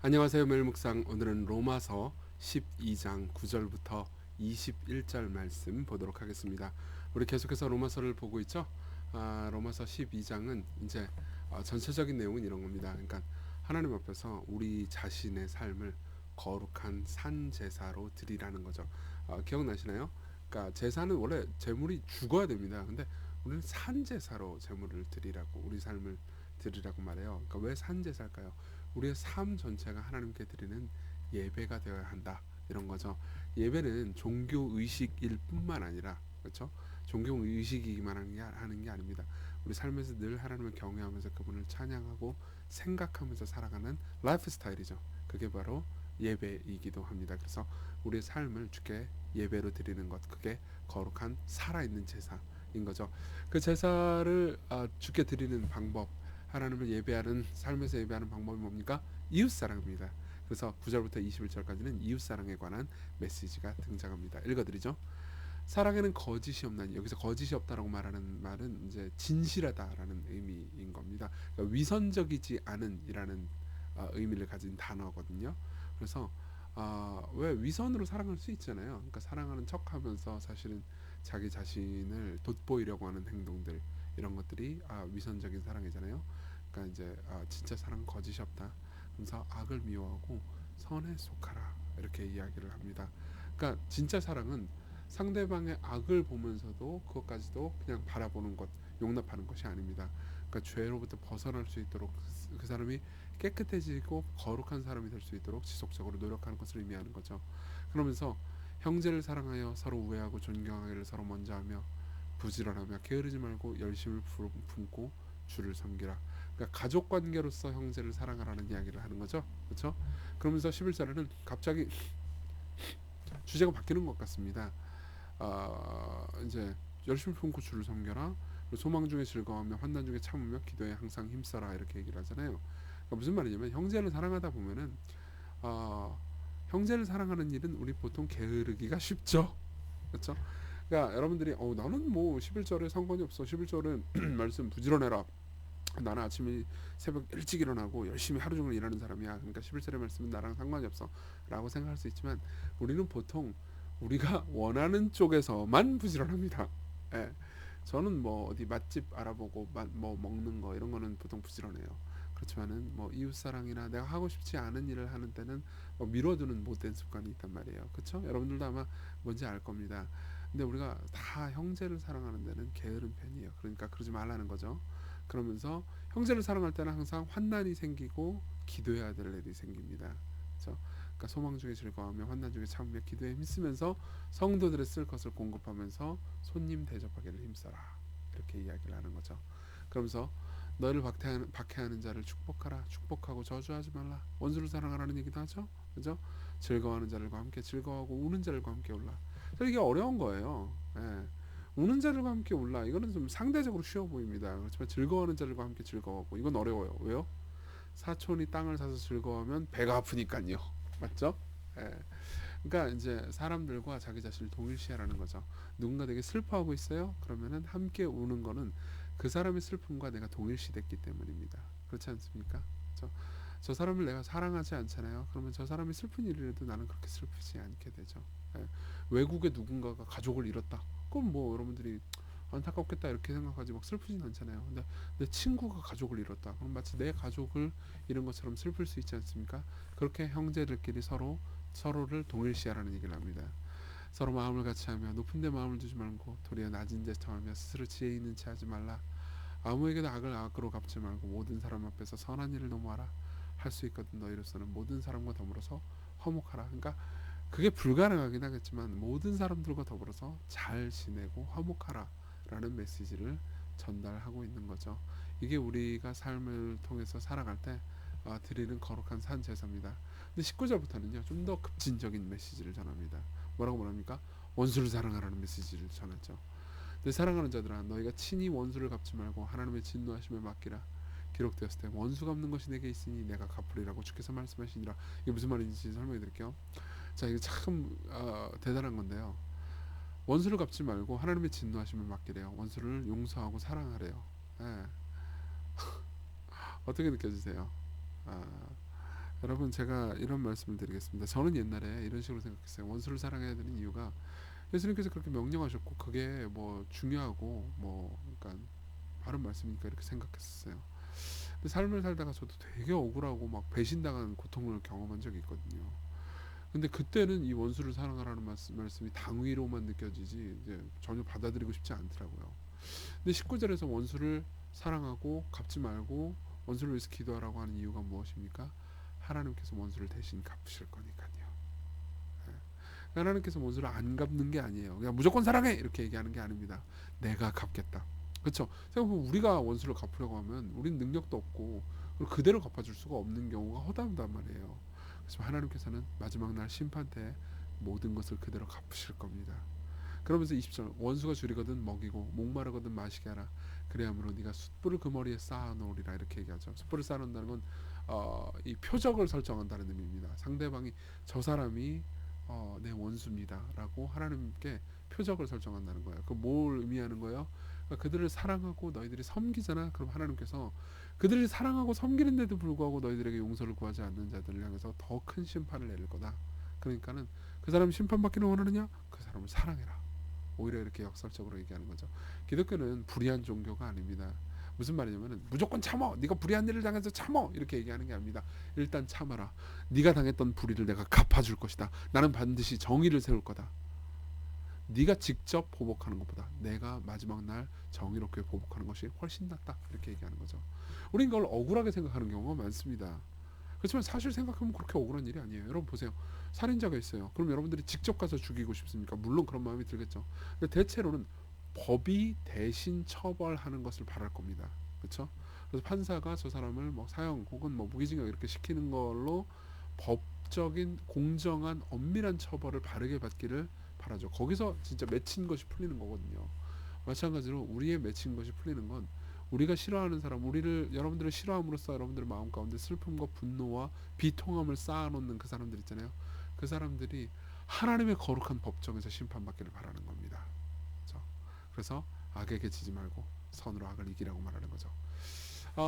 안녕하세요. 매일 묵상. 오늘은 로마서 12장 9절부터 21절 말씀 보도록 하겠습니다. 우리 계속해서 로마서를 보고 있죠. 로마서 12장은 이제 전체적인 내용은 이런 겁니다. 그러니까 하나님 앞에서 우리 자신의 삶을 거룩한 산 제사로 드리라는 거죠. 기억나시나요? 그러니까 제사는 원래 제물이 죽어야 됩니다. 근데 우리는 산 제사로 제물을 드리라고, 우리 삶을 드리라고 말해요. 그러니까 왜 산 제사일까요? 우리의 삶 전체가 하나님께 드리는 예배가 되어야 한다, 이런 거죠. 예배는 종교 의식일 뿐만 아니라, 그렇죠? 종교 의식이기만 하는 게 아닙니다. 우리 삶에서 늘 하나님을 경외하면서 그분을 찬양하고 생각하면서 살아가는 라이프 스타일이죠. 그게 바로 예배이기도 합니다. 그래서 우리의 삶을 주께 예배로 드리는 것, 그게 거룩한 살아있는 제사인 거죠. 그 제사를 주께 드리는 방법, 하나님을 예배하는, 삶에서 예배하는 방법이 뭡니까? 이웃사랑입니다. 그래서 9절부터 21절까지는 이웃사랑에 관한 메시지가 등장합니다. 읽어드리죠. 사랑에는 거짓이 없나니, 여기서 거짓이 없다라고 말하는 말은 이제 진실하다라는 의미인 겁니다. 그러니까 위선적이지 않은이라는 의미를 가진 단어거든요. 그래서 왜 위선으로 사랑할 수 있잖아요. 그러니까 사랑하는 척하면서 사실은 자기 자신을 돋보이려고 하는 행동들, 이런 것들이 위선적인 사랑이잖아요. 그러니까 이제 진짜 사랑은 거짓이 없다. 그래서 악을 미워하고 선에 속하라, 이렇게 이야기를 합니다. 그러니까 진짜 사랑은 상대방의 악을 보면서도 그것까지도 그냥 바라보는 것, 용납하는 것이 아닙니다. 그러니까 죄로부터 벗어날 수 있도록, 그 사람이 깨끗해지고 거룩한 사람이 될 수 있도록 지속적으로 노력하는 것을 의미하는 거죠. 그러면서 형제를 사랑하여 서로 우애하고 존경하기를 서로 먼저 하며 부지런하며 게으르지 말고 열심을 품고 주를 섬기라. 그러니까 가족 관계로서 형제를 사랑하라는 이야기를 하는 거죠. 그렇죠? 그러면서 11절에는 갑자기 주제가 바뀌는 것 같습니다. 이제 열심히 품고 주를 섬겨라. 소망 중에 즐거워하며 환난 중에 참으며 기도에 항상 힘써라, 이렇게 얘기를 하잖아요. 그러니까 무슨 말이냐면, 형제를 사랑하다 보면은 어, 형제를 사랑하는 일은 우리 보통 게으르기가 쉽죠. 그렇죠? 그러니까 여러분들이 나는 뭐 11절에 상관이 없어. 11절은 말씀 부지런해라. 나는 아침에 새벽 일찍 일어나고 열심히 하루 종일 일하는 사람이야. 그러니까 11절의 말씀은 나랑 상관이 없어 라고 생각할 수 있지만, 우리는 보통 우리가 원하는 쪽에서만 부지런합니다. 예. 저는 뭐 어디 맛집 알아보고 뭐 먹는 거 이런 거는 보통 부지런해요. 그렇지만은 뭐 이웃사랑이나 내가 하고 싶지 않은 일을 하는 때는 미뤄두는 못된 습관이 있단 말이에요. 그렇죠? 여러분들도 아마 뭔지 알 겁니다. 근데 우리가 다 형제를 사랑하는 데는 게으른 편이에요. 그러니까 그러지 말라는 거죠. 그러면서 형제를 사랑할 때는 항상 환난이 생기고 기도해야 될 일이 생깁니다. 그렇죠? 그러니까 소망 중에 즐거워하며 환난 중에 참으며 기도에 힘쓰면서 성도들의 쓸 것을 공급하면서 손님 대접하기를 힘써라, 이렇게 이야기를 하는 거죠. 그러면서 너를 박해하는 자를 축복하라, 축복하고 저주하지 말라, 원수를 사랑하라는 얘기도 하죠. 그죠? 즐거워하는 자들과 함께 즐거워하고 우는 자들과 함께 울라. 이게 어려운 거예요. 예. 우는 자들과 함께 울라, 이거는 좀 상대적으로 쉬워 보입니다. 그렇지만 즐거워하는 자들과 함께 즐거워하고, 이건 어려워요. 왜요? 사촌이 땅을 사서 즐거워하면 배가 아프니까요. 맞죠? 예. 그러니까 이제 사람들과 자기 자신을 동일시하라는 거죠. 누군가 되게 슬퍼하고 있어요. 그러면은 함께 우는 거는 그 사람의 슬픔과 내가 동일시됐기 때문입니다. 그렇지 않습니까? 저 사람을 내가 사랑하지 않잖아요. 그러면 저 사람이 슬픈 일이라도 나는 그렇게 슬프지 않게 되죠. 예. 외국에 누군가가 가족을 잃었다. 그럼 뭐 여러분들이 안타깝겠다 이렇게 생각하지 막 슬프진 않잖아요. 근데 내 친구가 가족을 잃었다. 그럼 마치 내 가족을 잃은 것처럼 슬플 수 있지 않습니까? 그렇게 형제들끼리 서로를 동일시하라는 얘기를 합니다. 서로 마음을 같이하며 높은 데 마음을 두지 말고 도리어 낮은 데 청하며 스스로 지혜 있는 체 하지 말라. 아무에게도 악을 악으로 갚지 말고 모든 사람 앞에서 선한 일을 넘어하라. 할 수 있거든 너희로서는 모든 사람과 더불어서 화목하라. 그러니까 그게 불가능하긴 하겠지만 모든 사람들과 더불어서 잘 지내고 화목하라 라는 메시지를 전달하고 있는 거죠. 이게 우리가 삶을 통해서 살아갈 때 드리는 거룩한 산 제사입니다. 근데 19절부터는요, 좀 더 급진적인 메시지를 전합니다. 뭐라고 말합니까? 원수를 사랑하라는 메시지를 전하죠. 내 사랑하는 자들아, 너희가 친히 원수를 갚지 말고 하나님의 진노하심에 맡기라. 기록되었을 때 원수 갚는 것이 내게 있으니 내가 갚으리라고 주께서 말씀하시니라. 이게 무슨 말인지 설명해 드릴게요. 자, 이게 참 대단한 건데요. 원수를 갚지 말고 하나님의 진노하심을 맡기래요. 원수를 용서하고 사랑하래요. 예. 어떻게 느껴지세요? 아, 여러분 제가 이런 말씀을 드리겠습니다. 저는 옛날에 이런 식으로 생각했어요. 원수를 사랑해야 되는 이유가 예수님께서 그렇게 명령하셨고 그게 뭐 중요하고 뭐 그러니까 바른 말씀이니까 이렇게 생각했었어요. 근데 삶을 살다가 저도 되게 억울하고 막 배신당한 고통을 경험한 적이 있거든요. 근데 그때는 이 원수를 사랑하라는 말씀이 당위로만 느껴지지 이제 전혀 받아들이고 싶지 않더라고요. 근데 19절에서 원수를 사랑하고 갚지 말고 원수를 위해서 기도하라고 하는 이유가 무엇입니까? 하나님께서 원수를 대신 갚으실 거니까요. 하나님께서 원수를 안 갚는 게 아니에요. 그냥 무조건 사랑해 이렇게 얘기하는 게 아닙니다. 내가 갚겠다. 그렇죠? 생각해보면 우리가 원수를 갚으려고 하면 우리는 능력도 없고 그대로 갚아줄 수가 없는 경우가 허다하단 말이에요. 그래서 하나님께서는 마지막 날 심판 때 모든 것을 그대로 갚으실 겁니다. 그러면서 20절 원수가 줄이거든 먹이고 목마르거든 마시게 하라. 그래야므로 네가 숯불을 그 머리에 쌓아놓으리라 이렇게 얘기하죠. 숯불을 쌓아놓는다는 건 이 표적을 설정한다는 의미입니다. 상대방이 저 사람이 내 원수입니다라고 하나님께 표적을 설정한다는 거예요. 그 뭘 의미하는 거예요? 그러니까 그들을 사랑하고 너희들이 섬기잖아. 그럼 하나님께서 그들이 사랑하고 섬기는데도 불구하고 너희들에게 용서를 구하지 않는 자들을 향해서 더 큰 심판을 내릴 거다. 그러니까는 그 사람이 심판받기를 원하느냐? 그 사람을 사랑해라. 오히려 이렇게 역설적으로 얘기하는 거죠. 기독교는 불의한 종교가 아닙니다. 무슨 말이냐면은 무조건 참어. 네가 불의한 일을 당해서 참어. 이렇게 얘기하는 게 아닙니다. 일단 참아라. 네가 당했던 불의를 내가 갚아줄 것이다. 나는 반드시 정의를 세울 거다. 네가 직접 보복하는 것보다 내가 마지막 날 정의롭게 보복하는 것이 훨씬 낫다. 이렇게 얘기하는 거죠. 우린 그걸 억울하게 생각하는 경우가 많습니다. 그렇지만 사실 생각하면 그렇게 억울한 일이 아니에요. 여러분 보세요. 살인자가 있어요. 그럼 여러분들이 직접 가서 죽이고 싶습니까? 물론 그런 마음이 들겠죠. 근데 대체로는 법이 대신 처벌하는 것을 바랄 겁니다. 그렇죠? 그래서 판사가 저 사람을 뭐 사형 혹은 뭐 무기징역 이렇게 시키는 걸로 법적인 공정한 엄밀한 처벌을 바르게 받기를 바라죠. 거기서 진짜 맺힌 것이 풀리는 거거든요. 마찬가지로 우리의 맺힌 것이 풀리는 건 우리가 싫어하는 사람, 우리를 여러분들을 싫어함으로써 여러분들의 마음 가운데 슬픔과 분노와 비통함을 쌓아놓는 그 사람들 있잖아요. 그 사람들이 하나님의 거룩한 법정에서 심판받기를 바라는 겁니다. 그렇죠? 그래서 악에게 지지 말고 선으로 악을 이기라고 말하는 거죠.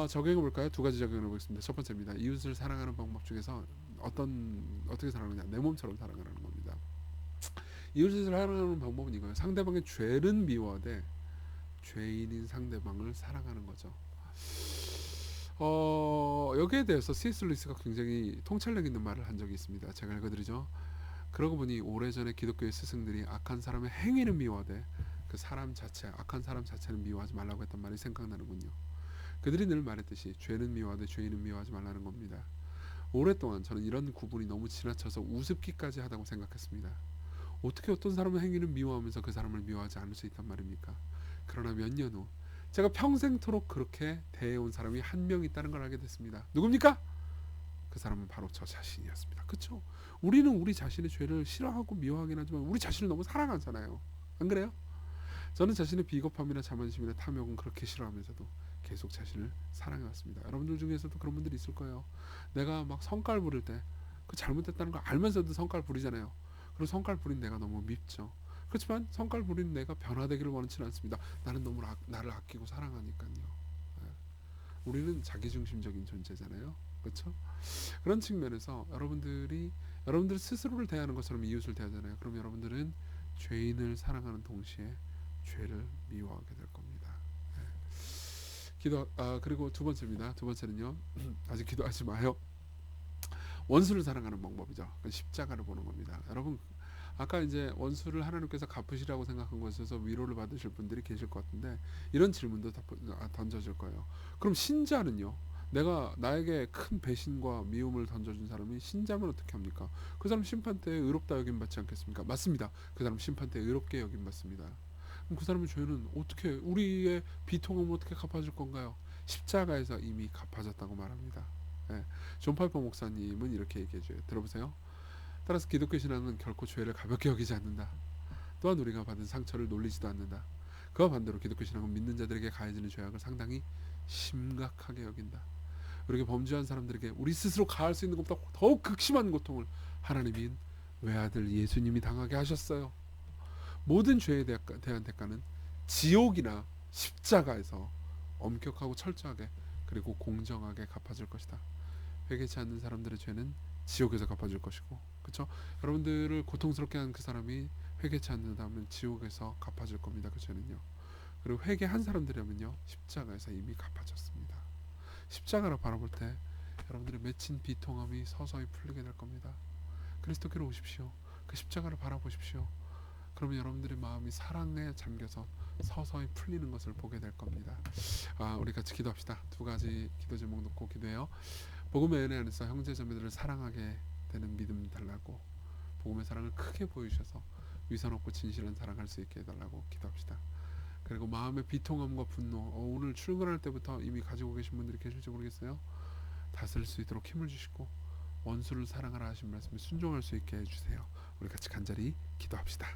적용해 볼까요? 두 가지 적용해 보겠습니다. 첫 번째입니다. 이웃을 사랑하는 방법 중에서 어떻게 사랑하느냐? 내 몸처럼 사랑하는 겁니다. 이웃을 사랑하는 방법은 이거예요. 상대방의 죄는 미워하되 죄인인 상대방을 사랑하는 거죠. 여기에 대해서 C.S. 루이스가 굉장히 통찰력 있는 말을 한 적이 있습니다. 제가 읽어드리죠. 그러고 보니 오래전에 기독교의 스승들이 악한 사람의 행위는 미워하되 그 사람 자체, 악한 사람 자체는 미워하지 말라고 했던 말이 생각나는군요. 그들이 늘 말했듯이 죄는 미워하되 죄인은 미워하지 말라는 겁니다. 오랫동안 저는 이런 구분이 너무 지나쳐서 우습기까지 하다고 생각했습니다. 어떻게 어떤 사람의 행위는 미워하면서 그 사람을 미워하지 않을 수 있단 말입니까? 그러나 몇 년 후 제가 평생토록 그렇게 대해온 사람이 한 명 있다는 걸 알게 됐습니다. 누굽니까? 그 사람은 바로 저 자신이었습니다. 그렇죠? 우리는 우리 자신의 죄를 싫어하고 미워하긴 하지만 우리 자신을 너무 사랑하잖아요. 안 그래요? 저는 자신의 비겁함이나 자만심이나 탐욕은 그렇게 싫어하면서도 계속 자신을 사랑해왔습니다. 여러분들 중에서도 그런 분들이 있을 거예요. 내가 막 성깔 부릴 때 그 잘못됐다는 걸 알면서도 성깔 부리잖아요. 그리고 성깔 부린 내가 너무 밉죠. 그렇지만 성깔 부린 내가 변화되기를 원치는 않습니다. 나는 너무 나를 아끼고 사랑하니까요. 네. 우리는 자기중심적인 존재잖아요. 그렇죠? 그런 측면에서 여러분들 스스로를 대하는 것처럼 이웃을 대하잖아요. 그럼 여러분들은 죄인을 사랑하는 동시에 죄를 미워하게 될 겁니다. 네. 그리고 두 번째입니다. 두 번째는요. 아직 기도하지 마요. 원수를 사랑하는 방법이죠. 십자가를 보는 겁니다. 여러분 아까 이제 원수를 하나님께서 갚으시라고 생각한 것에서 위로를 받으실 분들이 계실 것 같은데 이런 질문도 던져질 거예요. 그럼 신자는요? 내가 나에게 큰 배신과 미움을 던져준 사람이 신자면 어떻게 합니까? 그 사람 심판 때 의롭다 여김 받지 않겠습니까? 맞습니다. 그 사람 심판 때 의롭게 여김 받습니다. 그럼 그 사람의 죄는 어떻게 우리의 비통함을 어떻게 갚아줄 건가요? 십자가에서 이미 갚아졌다고 말합니다. 네. 존 팔퍼 목사님은 이렇게 얘기해줘요. 들어보세요. 따라서 기독교 신앙은 결코 죄를 가볍게 여기지 않는다. 또한 우리가 받은 상처를 놀리지도 않는다. 그와 반대로 기독교 신앙은 믿는 자들에게 가해지는 죄악을 상당히 심각하게 여긴다. 우리에게 범죄한 사람들에게 우리 스스로 가할 수 있는 것보다 더욱 극심한 고통을 하나님인 외아들 예수님이 당하게 하셨어요. 모든 죄에 대한 대가는 지옥이나 십자가에서 엄격하고 철저하게 그리고 공정하게 갚아질 것이다. 회개치 않는 사람들의 죄는 지옥에서 갚아줄 것이고, 그렇죠? 여러분들을 고통스럽게 한 그 사람이 회개치 않는다면 지옥에서 갚아줄 겁니다. 그 죄는요. 그리고 회개한 사람들이라면요, 십자가에서 이미 갚아졌습니다. 십자가를 바라볼 때 여러분들의 맺힌 비통함이 서서히 풀리게 될 겁니다. 그리스도께로 오십시오. 그 십자가를 바라보십시오. 그러면 여러분들의 마음이 사랑에 잠겨서 서서히 풀리는 것을 보게 될 겁니다. 우리 같이 기도합시다. 두 가지 기도 제목 놓고 기도해요. 복음의 은혜 안에서 형제자매들을 사랑하게 되는 믿음 달라고, 복음의 사랑을 크게 보여주셔서 위선 없고 진실한 사랑할 수 있게 해달라고 기도합시다. 그리고 마음의 비통함과 분노, 오늘 출근할 때부터 이미 가지고 계신 분들이 계실지 모르겠어요. 다스릴 수 있도록 힘을 주시고 원수를 사랑하라 하신 말씀에 순종할 수 있게 해주세요. 우리 같이 간절히 기도합시다.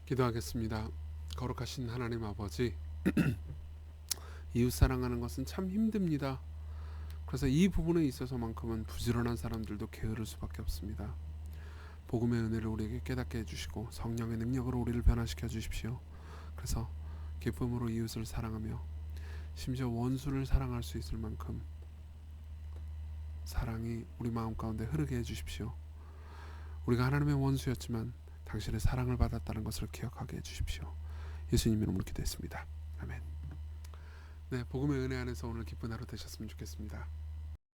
기도하겠습니다. 거룩하신 하나님 아버지, 이웃 사랑하는 것은 참 힘듭니다. 그래서 이 부분에 있어서만큼은 부지런한 사람들도 게으를 수밖에 없습니다. 복음의 은혜를 우리에게 깨닫게 해주시고 성령의 능력으로 우리를 변화시켜 주십시오. 그래서 기쁨으로 이웃을 사랑하며 심지어 원수를 사랑할 수 있을 만큼 사랑이 우리 마음 가운데 흐르게 해주십시오. 우리가 하나님의 원수였지만 당신의 사랑을 받았다는 것을 기억하게 해주십시오. 예수님 이름으로 기도했습니다. 아멘. 네, 복음의 은혜 안에서 오늘 기쁜 하루 되셨으면 좋겠습니다.